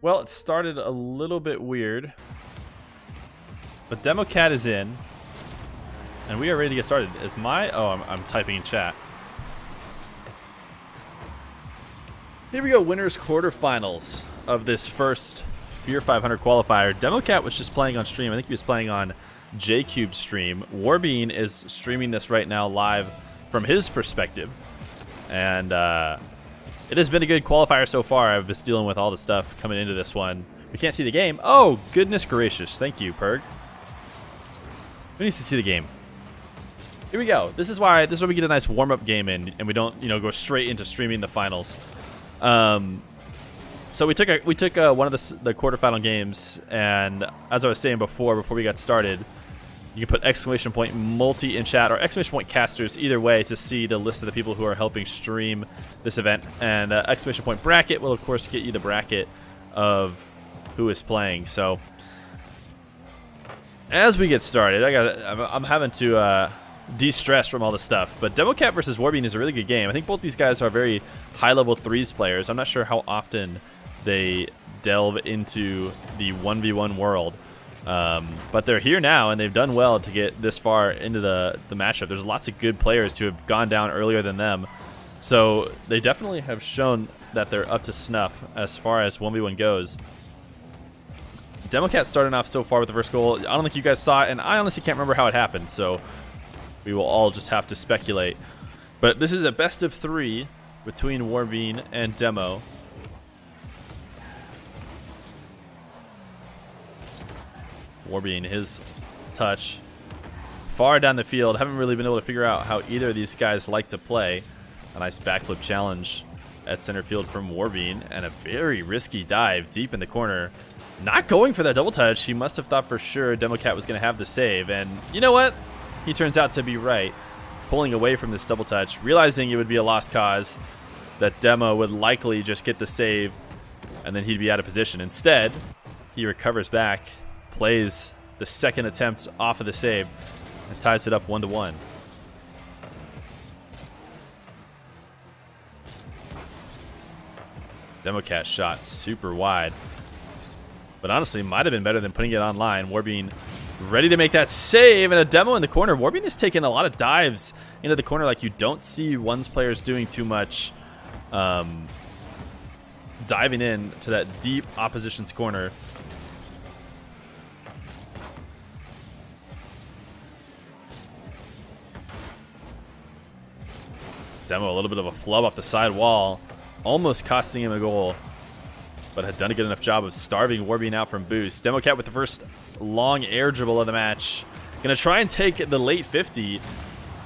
Well, it started a little bit weird, but Demokat is in, and we are ready to get started. Is my... Oh, I'm typing in chat. Here we go, winners quarterfinals of this first Feer 500 qualifier. Demokat was just playing on stream. I think he was playing on J-Cube's stream. Warbean is streaming this right now live from his perspective, and it has been a good qualifier so far. I've been dealing with all the stuff coming into this one. We can't see the game. Oh, goodness gracious. Thank you, Perg. Who needs to see the game? Here we go. This is why we get a nice warm-up game in, and we don't, go straight into streaming the finals. So we took one of the quarterfinal games, and as I was saying before we got started, you can put exclamation point multi in chat or exclamation point casters, either way, to see the list of the people who are helping stream this event. And exclamation point bracket will of course get you the bracket of who is playing. So as we get started, I'm having to de-stress from all this stuff. But Demokat versus Warbean is a really good game. I think both these guys are very high-level threes players. I'm not sure how often they delve into the 1v1 world. But they're here now, and they've done well to get this far into the matchup. There's lots of good players who have gone down earlier than them. So they definitely have shown that they're up to snuff as far as 1v1 goes. Demokat starting off so far with the first goal. I don't think you guys saw it, and I honestly can't remember how it happened. So we will all just have to speculate. But this is a best of 3 between Warbean and Demo. Warbean, his touch far down the field. Haven't really been able to figure out how either of these guys like to play. A nice backflip challenge at center field from Warbean, and a very risky dive deep in the corner. Not going for that double touch. He must have thought for sure Demokat was going to have the save, and you know what? He turns out to be right. Pulling away from this double touch, realizing it would be a lost cause, that Demo would likely just get the save, and then he'd be out of position. Instead, he recovers back, plays the second attempt off of the save, and ties it up 1-1. Demokat shot super wide, but honestly might have been better than putting it online. Warbean ready to make that save, and a Demo in the corner. Warbean is taking a lot of dives into the corner like you don't see one's players doing too much, diving in to that deep opposition's corner. Demo a little bit of a flub off the side wall, almost costing him a goal, but had done a good enough job of starving Warbean out from boost. Demokat with the first long air dribble of the match. Gonna try and take the late 50.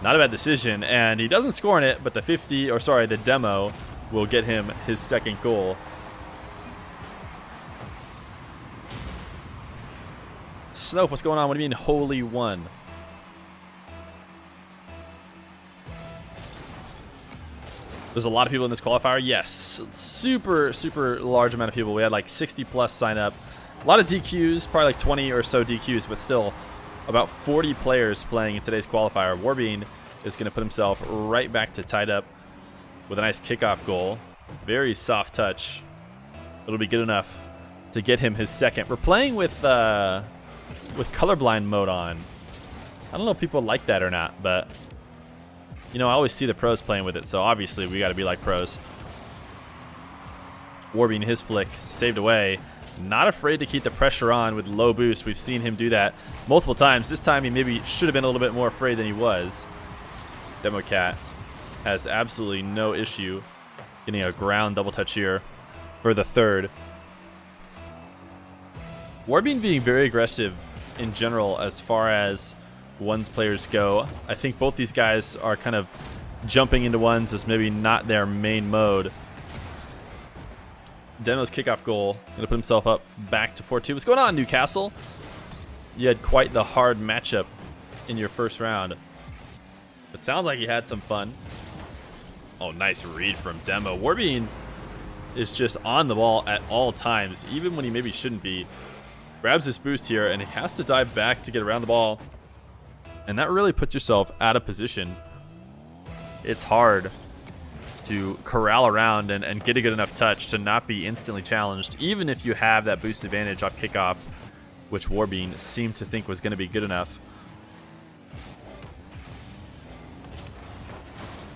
Not a bad decision, and he doesn't score in it, but the Demo will get him his second goal. Snope, what's going on? What do you mean, holy one? There's a lot of people in this qualifier. Yes, super, super large amount of people. We had like 60 plus sign up. A lot of DQs, probably like 20 or so DQs, but still about 40 players playing in today's qualifier. Warbean is going to put himself right back to tied up with a nice kickoff goal. Very soft touch. It'll be good enough to get him his second. We're playing with colorblind mode on. I don't know if people like that or not, but I always see the pros playing with it, so obviously we got to be like pros. Warbean, his flick, saved away. Not afraid to keep the pressure on with low boost. We've seen him do that multiple times. This time he maybe should have been a little bit more afraid than he was. Demokat has absolutely no issue getting a ground double touch here for the third. Warbean being very aggressive in general as far as ones players go. I think both these guys are kind of jumping into ones as maybe not their main mode. Demo's kickoff goal, gonna put himself up back to 4-2. What's going on, Newcastle? You had quite the hard matchup in your first round. It sounds like you had some fun. Oh, nice read from Demo. Warbean is just on the ball at all times, even when he maybe shouldn't be. Grabs this boost here, and he has to dive back to get around the ball. And that really puts yourself out of position. It's hard to corral around and get a good enough touch to not be instantly challenged, even if you have that boost advantage off kickoff, which Warbean seemed to think was going to be good enough.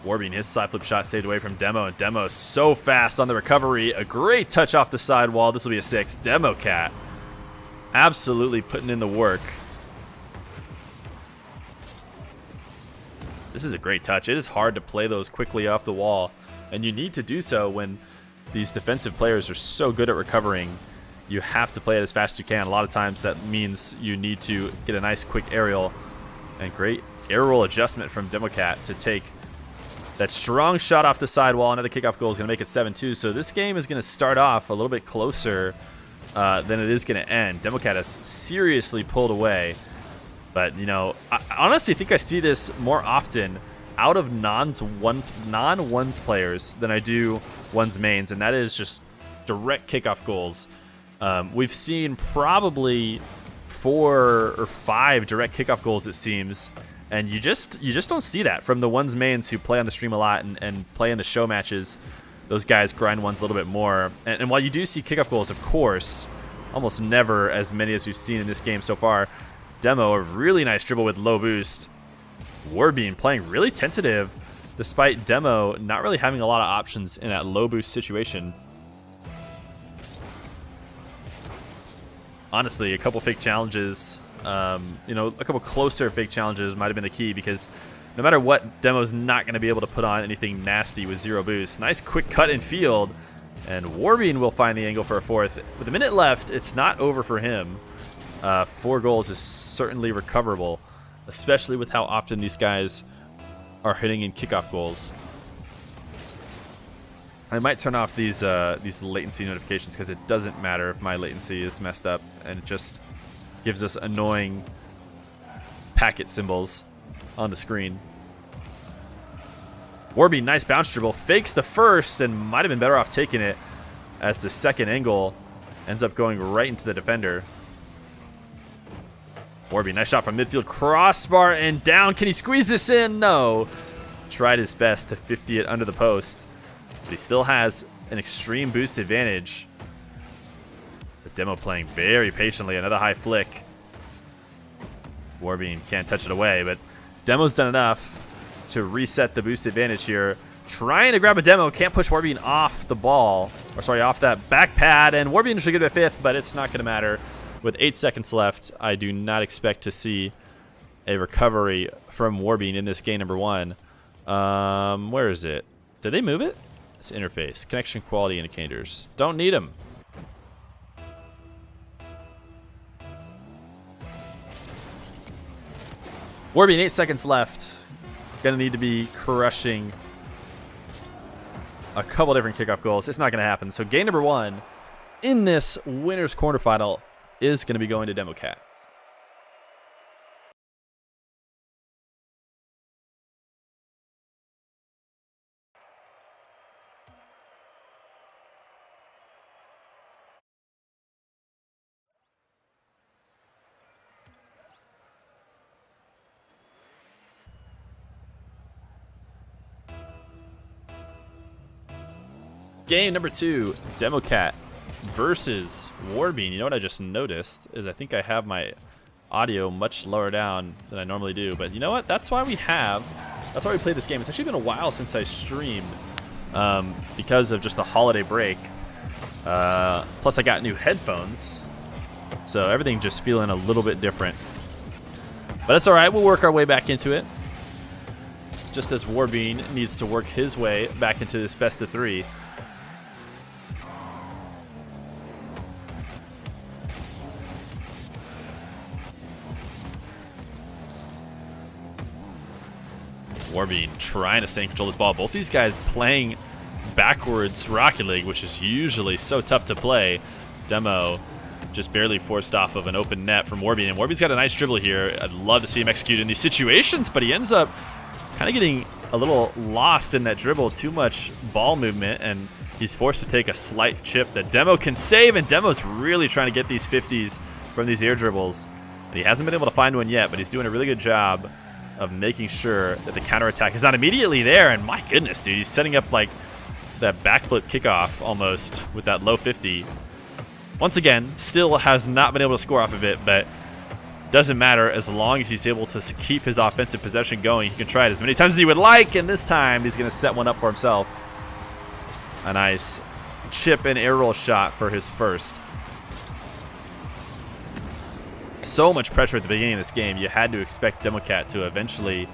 Warbean, his side flip shot saved away from Demo, and Demo so fast on the recovery. A great touch off the sidewall. This will be a 6. Demokat absolutely putting in the work. This is a great touch. It is hard to play those quickly off the wall, and you need to do so when these defensive players are so good at recovering. You have to play it as fast as you can. A lot of times that means you need to get a nice quick aerial, and great air roll adjustment from Demokat to take that strong shot off the sidewall. Another kickoff goal is going to make it 7-2. So this game is going to start off a little bit closer than it is going to end. Demokat has seriously pulled away. But, you know, I honestly think I see this more often out of non-ones players than I do ones mains. And that is just direct kickoff goals. We've seen probably 4 or 5 direct kickoff goals, it seems. And you just don't see that from the ones mains who play on the stream a lot and play in the show matches. Those guys grind ones a little bit more. And while you do see kickoff goals, of course, almost never as many as we've seen in this game so far. Demo, a really nice dribble with low boost. Warbean playing really tentative, despite Demo not really having a lot of options in that low boost situation. Honestly, a couple fake challenges. You know, a couple closer fake challenges might have been the key, because no matter what, Demo's not going to be able to put on anything nasty with 0 boost. Nice quick cut in field, and Warbean will find the angle for a 4th. With a minute left, it's not over for him. 4 goals is certainly recoverable, especially with how often these guys are hitting in kickoff goals. I might turn off these latency notifications, because it doesn't matter if my latency is messed up, and it just gives us annoying packet symbols on the screen. Warbean, nice bounce dribble, fakes the first and might have been better off taking it, as the second angle ends up going right into the defender. Warbean, nice shot from midfield, crossbar and down. Can he squeeze this in? No. Tried his best to 50 it under the post, but he still has an extreme boost advantage. Demo playing very patiently. Another high flick. Warbean can't touch it away, but Demo's done enough to reset the boost advantage here. Trying to grab a Demo, can't push Warbean off the ball, or sorry, off that back pad, and Warbean should get a 5th, but it's not going to matter. With 8 seconds left, I do not expect to see a recovery from Warbean in this game number 1. Where is it? Did they move it? It's interface. Connection quality indicators. Don't need them. Warbean, 8 seconds left. Gonna need to be crushing a couple different kickoff goals. It's not gonna happen. So game number 1 in this winner's quarterfinal is gonna be going to Demokat. Game number 2, Demokat versus Warbean. You know what I just noticed is I think I have my audio much lower down than I normally do. But you know what? That's why we play this game. It's actually been a while since I streamed because of just the holiday break. Plus I got new headphones, so everything just feeling a little bit different. But that's all right. We'll work our way back into it, just as Warbean needs to work his way back into this best of 3. Warbean trying to stay in control of this ball. Both these guys playing backwards Rocket League, which is usually so tough to play. Demo just barely forced off of an open net from Warbean. And Warbean's got a nice dribble here. I'd love to see him execute in these situations, but he ends up kind of getting a little lost in that dribble. Too much ball movement, and he's forced to take a slight chip that Demo can save, and Demo's really trying to get these 50s from these air dribbles. And he hasn't been able to find one yet, but he's doing a really good job of making sure that the counterattack is not immediately there. And my goodness, dude, he's setting up like that backflip kickoff almost with that low 50. Once again, still has not been able to score off of it, but doesn't matter as long as he's able to keep his offensive possession going. He can try it as many times as he would like, and this time he's going to set one up for himself. A nice chip and air roll shot for his first. So much pressure at the beginning of this game, you had to expect Demokat to eventually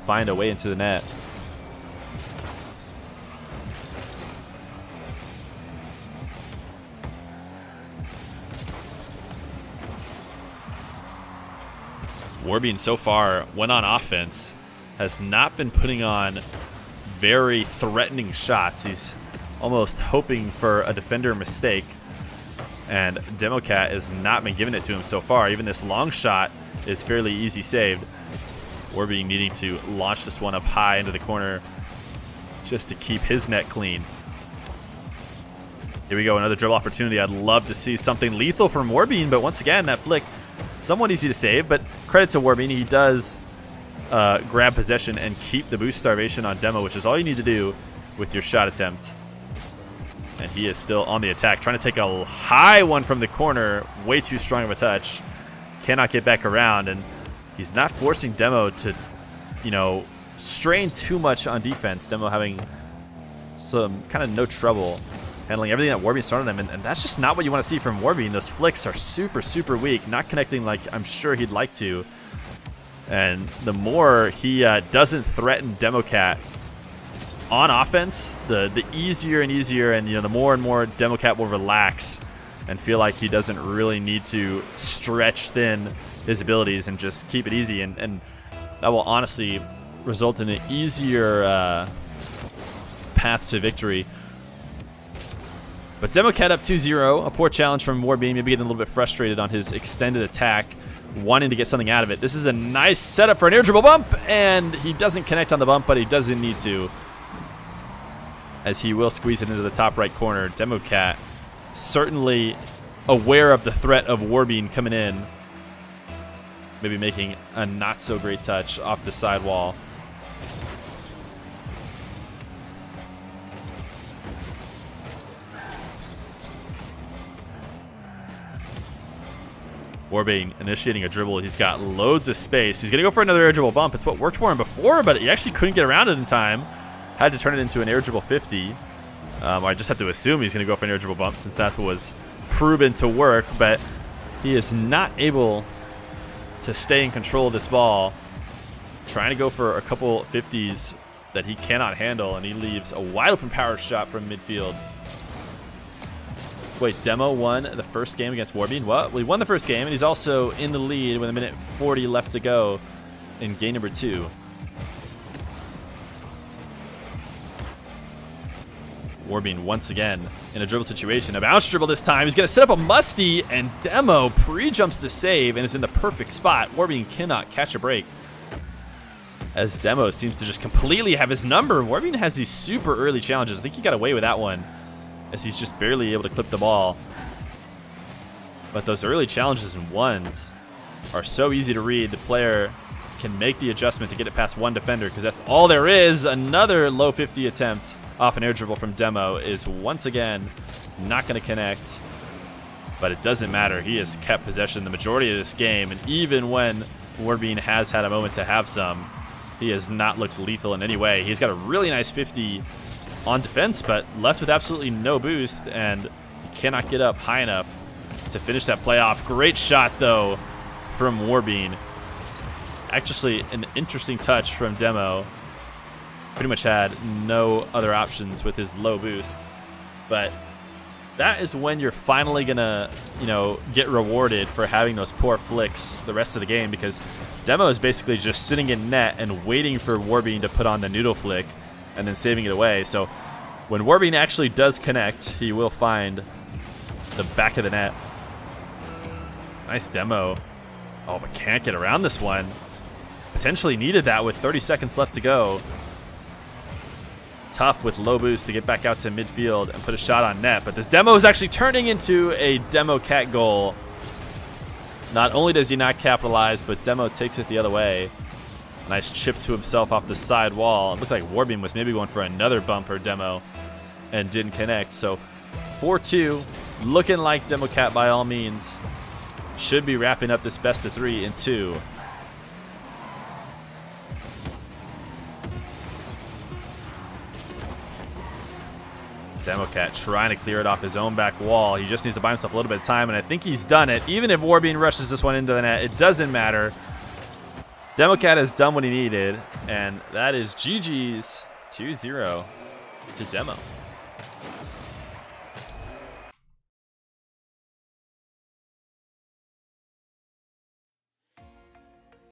find a way into the net. Warbean so far, when on offense, has not been putting on very threatening shots. He's almost hoping for a defender mistake, and Demokat has not been giving it to him so far. Even this long shot is fairly easy saved. Warbean needing to launch this one up high into the corner just to keep his net clean. Here we go, another dribble opportunity. I'd love to see something lethal from Warbean, but once again, that flick, somewhat easy to save, but credit to Warbean. He does grab possession and keep the boost starvation on Demo, which is all you need to do with your shot attempt. And he is still on the attack, trying to take a high one from the corner. Way too strong of a touch. Cannot get back around, and he's not forcing Demo to, strain too much on defense. Demo having some kind of no trouble handling everything that Warbean started him, and that's just not what you want to see from Warbean. Those flicks are super, super weak, not connecting like I'm sure he'd like to. And the more he doesn't threaten Demokat on offense, the easier and easier, and the more and more Demokat will relax and feel like he doesn't really need to stretch thin his abilities and just keep it easy, and that will honestly result in an easier path to victory. But Demokat up 2-0, a poor challenge from Warbean, maybe getting a little bit frustrated on his extended attack, wanting to get something out of it. This is a nice setup for an air dribble bump, and he doesn't connect on the bump, but he doesn't need to, as he will squeeze it into the top right corner. Demokat certainly aware of the threat of Warbean coming in, maybe making a not so great touch off the side wall. Warbean initiating a dribble. He's got loads of space. He's going to go for another air dribble bump. It's what worked for him before, but he actually couldn't get around it in time. Had to turn it into an air dribble 50. I just have to assume he's going to go for an air dribble bump since that's what was proven to work, but he is not able to stay in control of this ball. Trying to go for a couple 50s that he cannot handle, and he leaves a wide open power shot from midfield. Wait, Demo won the first game against Warbean? What? Well, he won the first game, and he's also in the lead with a minute 40 left to go in game number 2. Warbean once again in a dribble situation. A bounce dribble this time. He's going to set up a musty, and Demo pre-jumps the save and is in the perfect spot. Warbean cannot catch a break, as Demo seems to just completely have his number. Warbean has these super early challenges. I think he got away with that one, as he's just barely able to clip the ball. But those early challenges and ones are so easy to read. The player can make the adjustment to get it past one defender, because that's all there is. Another low 50 attempt off an air dribble from Demo is once again not going to connect. But it doesn't matter. He has kept possession the majority of this game, and even when Warbean has had a moment to have some, he has not looked lethal in any way. He's got a really nice 50 on defense, but left with absolutely no boost, and he cannot get up high enough to finish that play off. Great shot, though, from Warbean. Actually, an interesting touch from Demo. Pretty much had no other options with his low boost. But that is when you're finally going to, get rewarded for having those poor flicks the rest of the game, because Demo is basically just sitting in net and waiting for Warbean to put on the noodle flick and then saving it away. So when Warbean actually does connect, he will find the back of the net. Nice Demo. Oh, but can't get around this one. Potentially needed that with 30 seconds left to go. Tough with low boost to get back out to midfield and put a shot on net. But this Demo is actually turning into a Demokat goal. Not only does he not capitalize, but Demo takes it the other way. Nice chip to himself off the side wall. It looked like Warbean was maybe going for another bumper demo and didn't connect. So 4-2, looking like Demokat by all means. Should be wrapping up this best of 3 in 2. Demokat trying to clear it off his own back wall. He just needs to buy himself a little bit of time, and I think he's done it. Even if Warbean rushes this one into the net, it doesn't matter. Demokat has done what he needed, and that is GG's 2-0 to Demo.